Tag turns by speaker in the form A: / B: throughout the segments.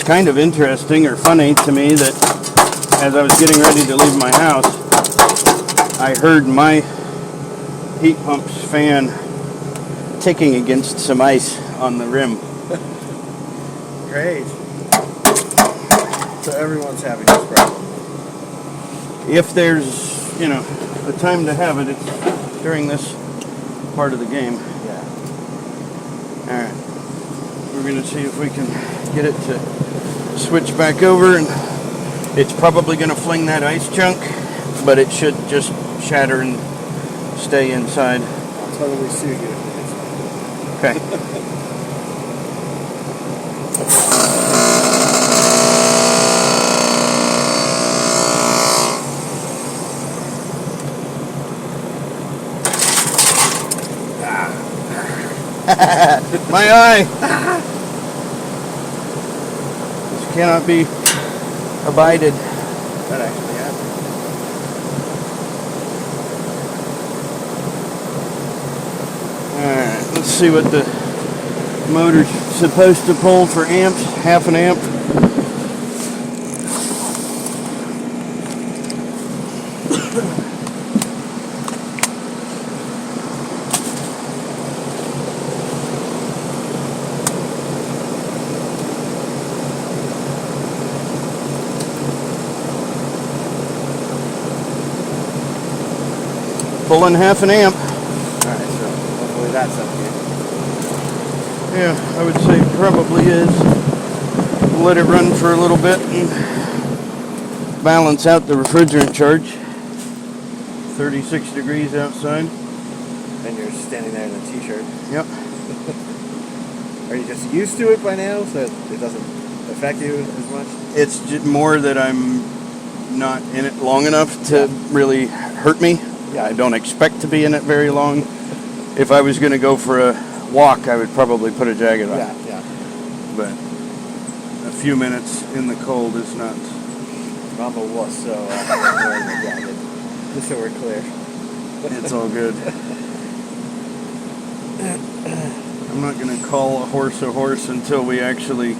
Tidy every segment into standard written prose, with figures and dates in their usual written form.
A: kind of interesting or funny to me that as I was getting ready to leave my house, I heard my heat pump's fan ticking against some ice on the rim.
B: Great. So everyone's having this problem.
A: If there's, a time to have it, it's during this part of the game.
B: Yeah.
A: Alright. We're going to see if we can get it to switch back over, and it's probably going to fling that ice chunk, but it should just shatter and stay inside.
B: I'll totally sue you if it is.
A: Okay. My eye! This cannot be abided.
B: That actually happened.
A: Alright, let's see what the motor's supposed to pull for amps. Half an amp. Pulling half an amp.
B: Alright, so hopefully that's up here.
A: Yeah, I would say it probably is. Let it run for a little bit and balance out the refrigerant charge. 36 degrees outside.
B: And you're standing there in a t-shirt.
A: Yep.
B: Are you just used to it by now, so it doesn't affect you as much?
A: It's just more that I'm not in it long enough to really hurt me.
B: Yeah.
A: I don't expect to be in it very long. If I was going to go for a walk, I would probably put a jacket on.
B: Yeah.
A: But a few minutes in the cold is not.
B: Mama was so wearing a jacket. Just so we're clear.
A: It's all good. I'm not going to call a horse until we actually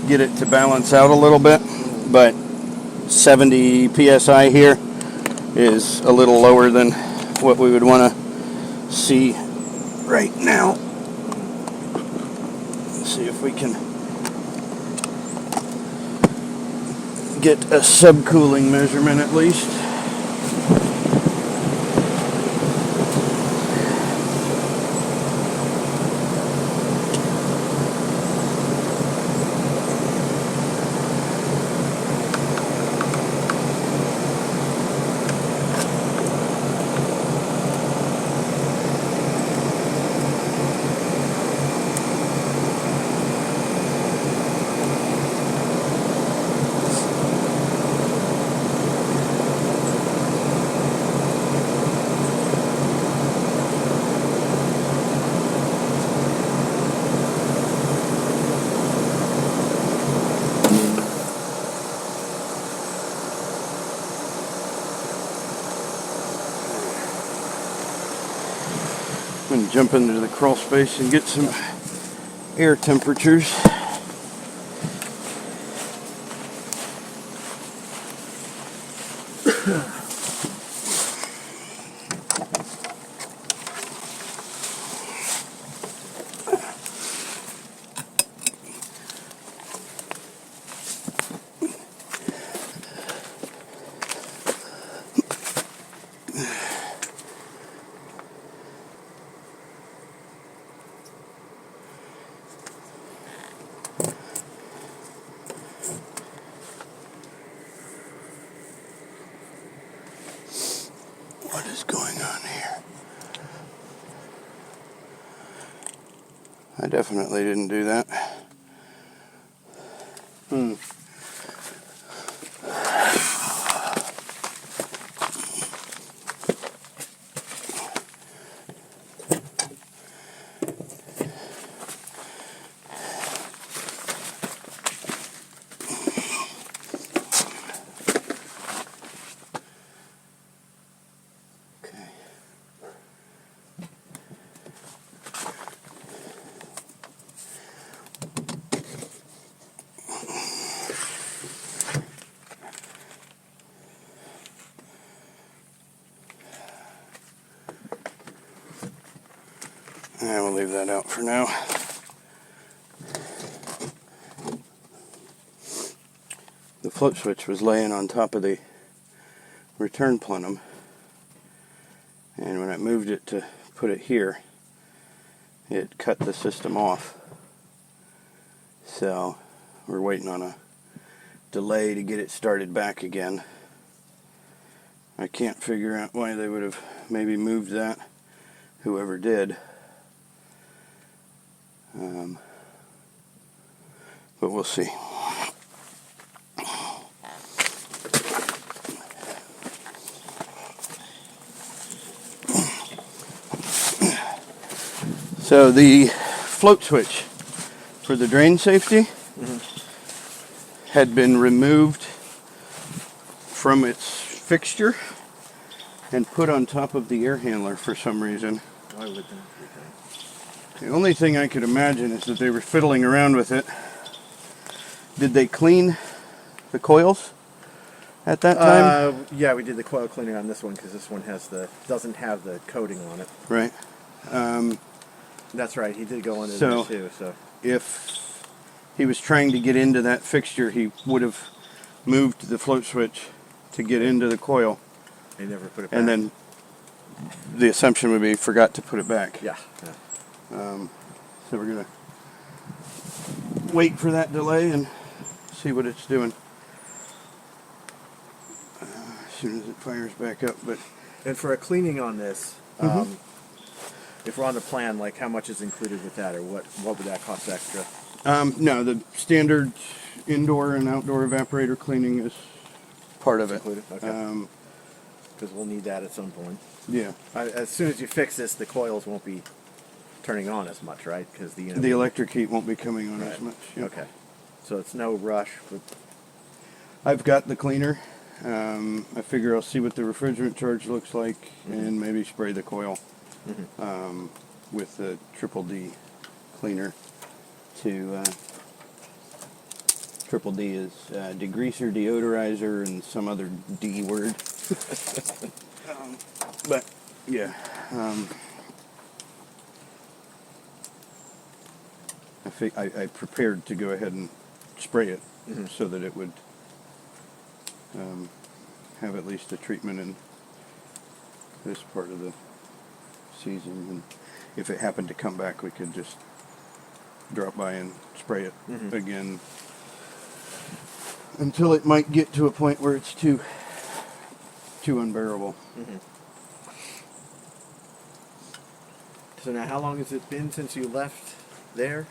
A: get it to balance out a little bit. But 70 psi here is a little lower than what we would want to see right now. Let's see if we can get a subcooling measurement at least. I'm going to jump into the crawl space and get some air temperatures. What is going on here? I definitely didn't do that. I will leave that out for now. The float switch was laying on top of the return plenum, and when I moved it to put it here, it cut the system off. So we're waiting on a delay to get it started back again. I can't figure out why they would have maybe moved that, whoever did. But we'll see. So the float switch for the drain safety had been removed from its fixture and put on top of the air handler for some reason.
B: Why would they?
A: The only thing I could imagine is that they were fiddling around with it. Did they clean the coils at that time?
B: Yeah, we did the coil cleaning on this one because this one doesn't have the coating on it.
A: Right.
B: That's right. He did go under
A: So-
B: there too. So
A: If he was trying to get into that fixture, he would have moved the float switch to get into the coil,
B: they never put it back.
A: and then the assumption would be forgot to put it back.
B: yeah.
A: So we're going to wait for that delay and see what it's doing as soon as it fires back up. But
B: And for a cleaning on this, if we're on the plan, like how much is included with that, or what would that cost extra?
A: no, the standard indoor and outdoor evaporator cleaning is part of it.
B: Included? Okay. Because we'll need that at some point.
A: Yeah.
B: As soon as you fix this, the coils won't be turning on as much, right? Because the
A: The electric heat won't be coming on as
B: Right.
A: much. Yeah.
B: Okay. So it's no rush. But
A: I've got the cleaner. I figure I'll see what the refrigerant charge looks like and maybe spray the coil with the triple D cleaner to triple D is degreaser, deodorizer, and some other D word. But yeah, I prepared to go ahead and spray it so that it would have at least a treatment in this part of the season, and if it happened to come back, we could just drop by and spray it again until it might get to a point where it's too unbearable.
B: So now, how long has it been since you left there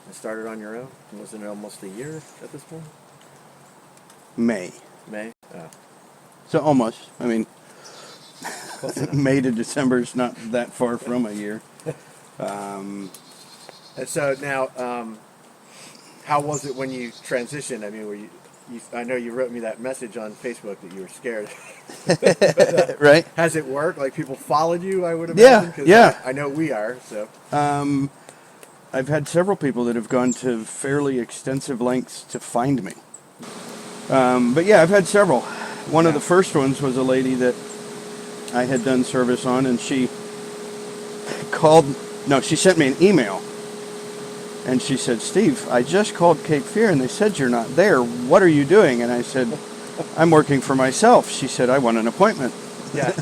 B: and started on your own? Wasn't it almost a year at this point?
A: May.
B: May? Oh.
A: So almost. I mean,
B: Close enough.
A: May to December is not that far from a year.
B: And so now, how was it when you transitioned? I mean, were you I know you wrote me that message on Facebook that you were scared.
A: Right?
B: Has it worked? Like people followed you, I would imagine? 'Cause
A: yeah.
B: I know we are, so.
A: I've had several people that have gone to fairly extensive lengths to find me. But yeah, I've had several. One of the first ones was a lady that I had done service on, and she she sent me an email. And she said, "Steve, I just called Cape Fear and they said you're not there. What are you doing?" And I said, "I'm working for myself." She said, "I want an appointment."
B: Yeah.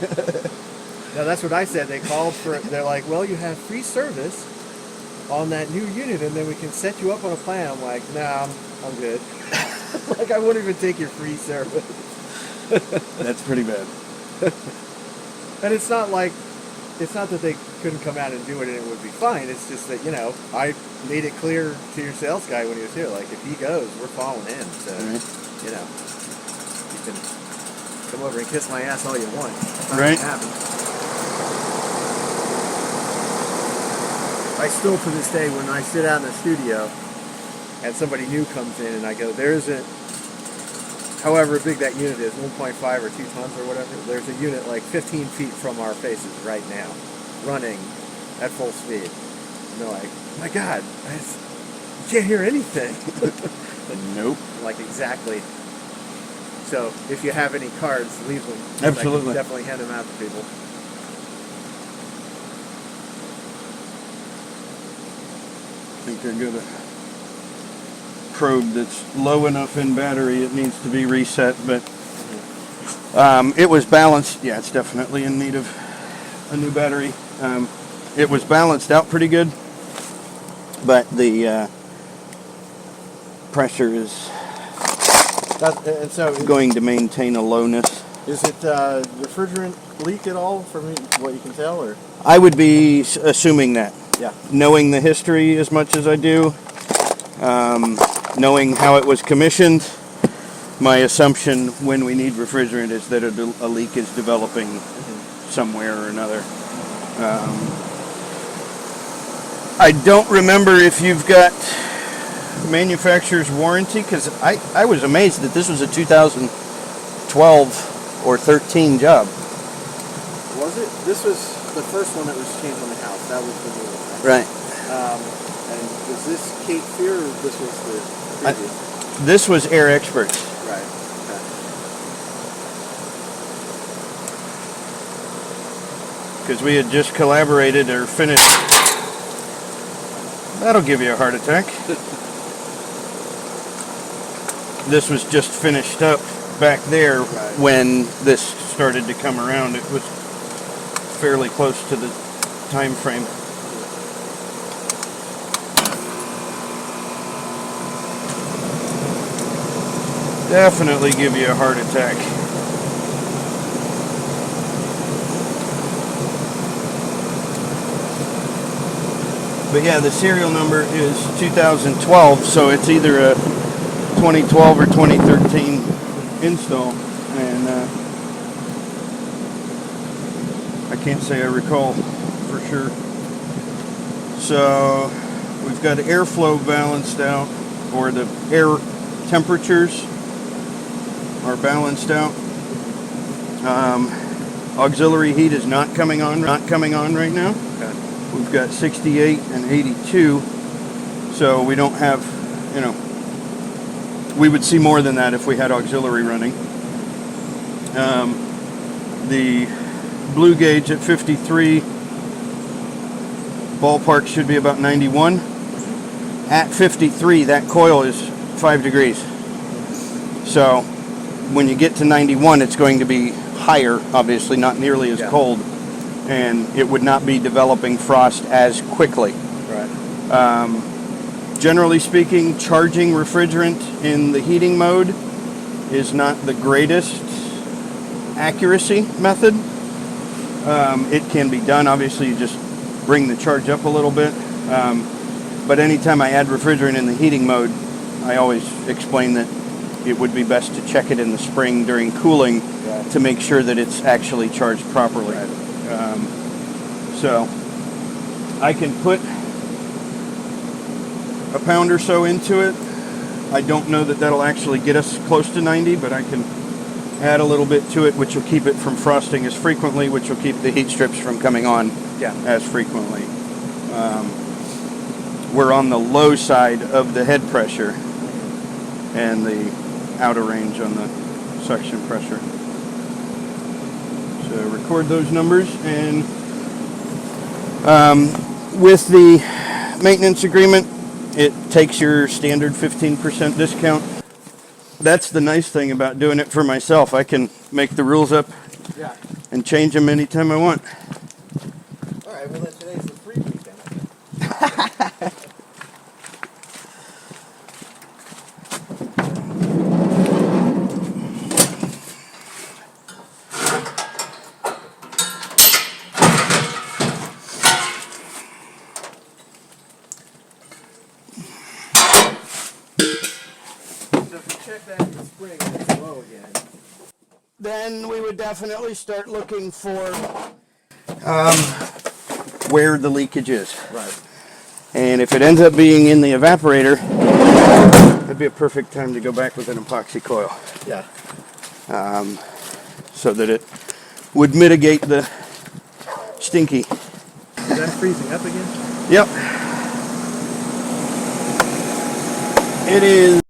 B: No, that's what I said. They're like, "Well, you have free service on that new unit and then we can set you up on a plan." I'm like, "Nah, I'm good." Like, I won't even take your free service.
A: That's pretty bad.
B: And it's not that they couldn't come out and do it and it would be fine. It's just that, I made it clear to your sales guy when he was here, like, if he goes, we're following him. So,
A: Right.
B: You can come over and kiss my ass all you want. It's not
A: Right.
B: gonna happen. I still, to this day, when I sit out in the studio and somebody new comes in and I go, however big that unit is, 1.5 or 2 tons or whatever, there's a unit like 15 feet from our faces right now, running at full speed. And they're like, "My God, I can't hear anything."
A: Nope.
B: Like, exactly. So if you have any cards, leave them.
A: Absolutely.
B: I can definitely hand them out to people.
A: think I got a probe that's low enough in battery. It needs to be reset, but it was balanced. Yeah, it's definitely in need of a new battery. It was balanced out pretty good, but the pressure is going to maintain a lowness.
B: Is it refrigerant leak at all from what you can tell, or?
A: I would be assuming that.
B: Yeah.
A: Knowing the history as much as I do, knowing how it was commissioned, my assumption when we need refrigerant is that a leak is developing somewhere or another. I don't remember if you've got manufacturer's warranty, because I was amazed that this was a 2012 or 13 job.
B: Was it? This was the first one that was changed on the house. That was the new one.
A: Right.
B: And was this Cape Fear, or this was the previous?
A: This was Air Experts.
B: Right. Okay.
A: Because we had just collaborated or finished. That'll give you a heart attack. This was just finished up back there when this started to come around. It was fairly close to the time frame. Definitely give you a heart attack. But yeah, the serial number is 2012, so it's either a 2012 or 2013 install, and I can't say I recall for sure. So we've got airflow balanced out, or the air temperatures are balanced out. Auxiliary heat is not coming on right now.
B: Okay.
A: We've got 68 and 82, so we don't have, we would see more than that if we had auxiliary running. The blue gauge at 53, ballpark should be about 91. At 53, that coil is 5 degrees. So when you get to 91, it's going to be higher, obviously, not nearly as cold, and it would not be developing frost as quickly.
B: Right.
A: Generally speaking, charging refrigerant in the heating mode is not the greatest accuracy method. It can be done. Obviously, you just bring the charge up a little bit. But anytime I add refrigerant in the heating mode, I always explain that it would be best to check it in the spring during cooling to make sure that it's actually charged properly. So I can put a pound or so into it. I don't know that that'll actually get us close to 90, but I can add a little bit to it, which will keep it from frosting as frequently, which will keep the heat strips from coming on as frequently. We're on the low side of the head pressure and the outer range on the suction pressure. So record those numbers, and with the maintenance agreement, it takes your standard 15% discount. That's the nice thing about doing it for myself. I can make the rules up and change them anytime I want.
B: All right, well then today's the free weekend. Check back in the spring and it's low again.
A: Then we would definitely start looking for where the leakage is.
B: Right.
A: And if it ends up being in the evaporator, that'd be a perfect time to go back with an epoxy coil.
B: Yeah.
A: So that it would mitigate the stinky.
B: Is that freezing up again?
A: Yep. It is.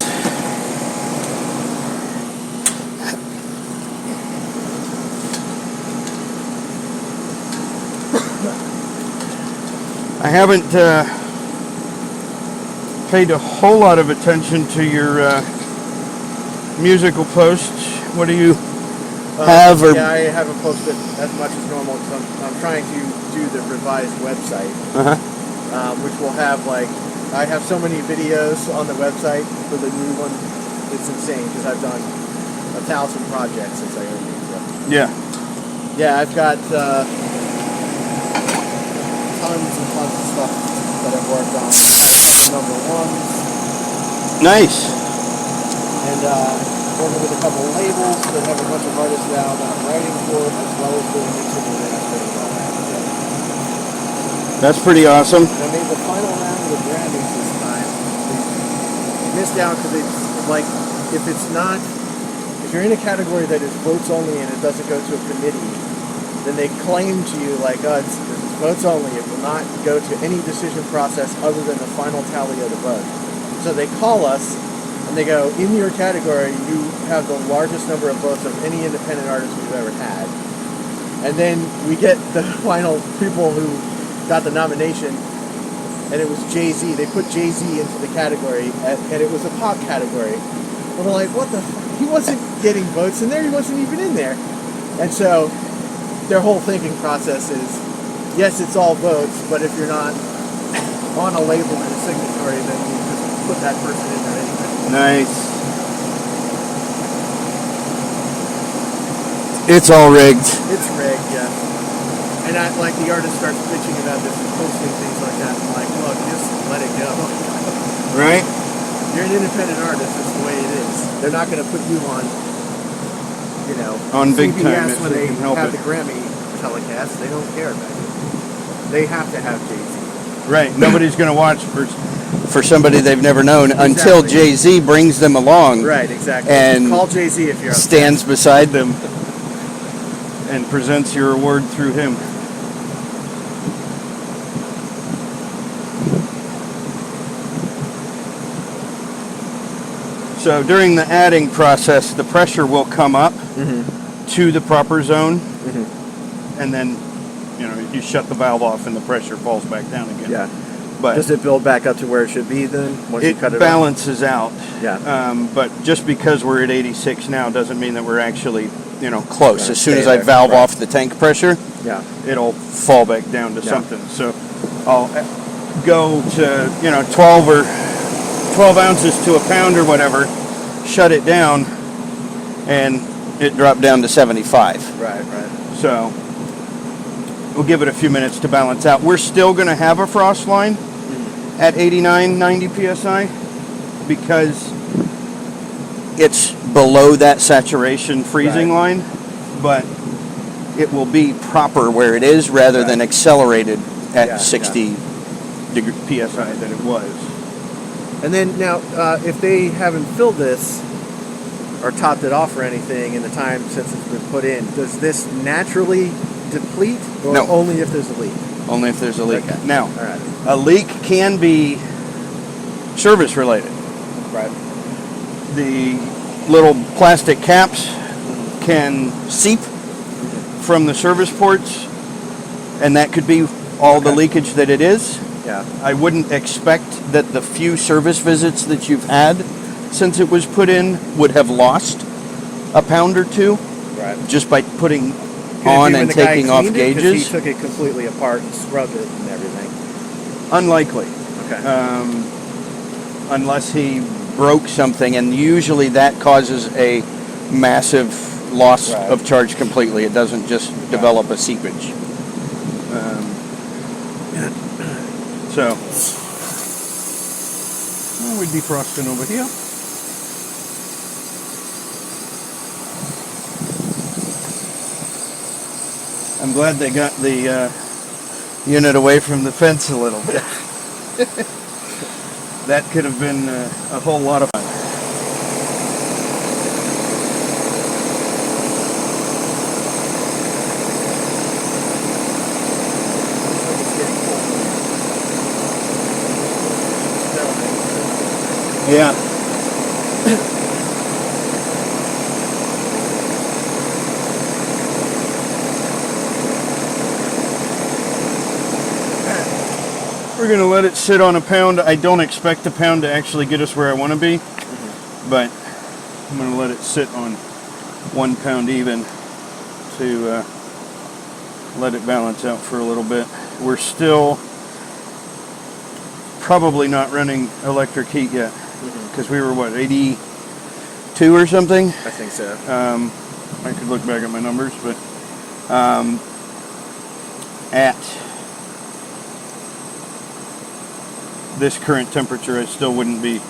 A: I haven't paid a whole lot of attention to your musical posts. What do you have? Or
B: yeah, I haven't posted as much as normal because I'm trying to do the revised website, which will have like, I have so many videos on the website for the new one. It's insane because I've done 1,000 projects since I owned it. So.
A: Yeah.
B: Yeah, I've got tons and tons of stuff that I've worked on. Number ones.
A: Nice.
B: And working with a couple of labels that have a bunch of artists now that I'm writing for, as well as doing mixing and mastering and all that. So.
A: That's pretty awesome.
B: I made the final round of the Grammys this time. They missed out because it's like, if you're in a category that is votes only and it doesn't go to a committee, then they claim to you like, oh, this is votes only. It will not go to any decision process other than the final tally of the vote. So they call us and they go, in your category, you have the largest number of votes of any independent artist we've ever had. And then we get the final people who got the nomination, and it was Jay-Z. They put Jay-Z into the category, and it was a pop category. And we're like, what the fuck? He wasn't getting votes in there. He wasn't even in there. And so their whole thinking process is, yes, it's all votes, but if you're not on a label and a signatory, then you just put that person in there anyway.
A: Nice. It's all rigged.
B: It's rigged, yeah. And like the artist starts bitching about this and posting things like that. I'm like, look, just let it go.
A: Right?
B: You're an independent artist. That's the way it is. They're not going to put you on, you know,
A: on big time
B: CBS
A: if
B: when
A: they
B: they
A: can help
B: have
A: it.
B: the Grammy telecast. They don't care about it. They have to have Jay-Z.
A: Right. Nobody's going to watch for somebody they've never known until
B: Exactly.
A: Jay-Z brings them along.
B: Right, exactly.
A: And
B: call Jay-Z if you're upset.
A: stands beside them and presents your award through him. So during the adding process, the pressure will come up to the proper zone, and then, you know, you shut the valve off and the pressure falls back down again.
B: Yeah.
A: But
B: Does it build back up to where it should be then? Once you
A: it
B: cut it
A: balances out.
B: Yeah.
A: But just because we're at 86 now doesn't mean that we're actually, you know, close.
B: Right.
A: As soon as
B: Stay
A: I
B: there.
A: valve
B: Right.
A: off the tank pressure,
B: Yeah.
A: it'll fall back down to
B: Yeah.
A: something. So I'll go to, you know, 12 ounces to a pound or whatever, shut it down, and it dropped down to 75.
B: Right.
A: So we'll give it a few minutes to balance out. We're still going to have a frost line at 89, 90 psi because it's below that saturation freezing line, but it will be proper where it is rather than accelerated at 60 degree psi that it was.
B: And then now, if they haven't filled this or topped it off or anything in the time since it's been put in, does this naturally deplete or
A: No.
B: only if there's a leak?
A: Only if there's a leak.
B: Okay.
A: Now,
B: All right.
A: a leak can be service related.
B: Right.
A: The little plastic caps can seep from the service ports, and that could be all the leakage that it is.
B: Yeah.
A: I wouldn't expect that the few service visits that you've had since it was put in would have lost a pound or two
B: Right.
A: just by putting
B: Could it
A: on
B: be when
A: and
B: the guy
A: taking off
B: cleaned it? 'Cause
A: gauges.
B: He took it completely apart and scrubbed it and everything.
A: Unlikely.
B: Okay.
A: Unless he broke something, and usually that causes a massive loss
B: Right.
A: of charge completely. It doesn't just develop a seepage. So, we're defrosting over here. I'm glad they got the unit away from the fence a little bit. That could have been a whole lot of fun. Yeah. We're going to let it sit on a pound. I don't expect a pound to actually get us where I want to be, but I'm going to let it sit on 1 pound even to let it balance out for a little bit. We're still probably not running electric heat yet, because we were, what, 82 or something?
B: I think so.
A: I could look back at my numbers, but at this current temperature, I still wouldn't be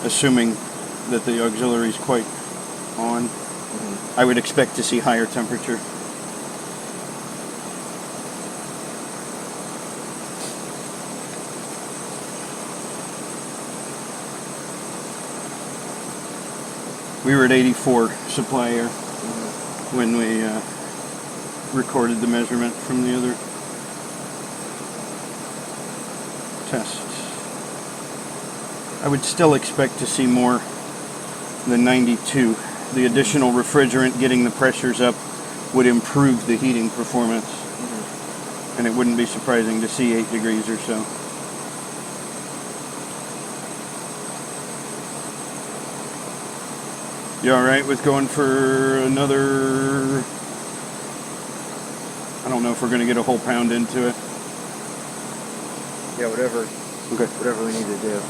A: assuming that the auxiliary is quite on. I would expect to see higher temperature. We were at 84 supply air when we recorded the measurement from the other tests. I would still expect to see more than 92. The additional refrigerant getting the pressures up would improve the heating performance, and it wouldn't be surprising to see 8 degrees or so. You alright with going for another... I don't know if we're going to get a whole pound into it.
B: Yeah, whatever.
A: Okay.
B: Whatever we need to do.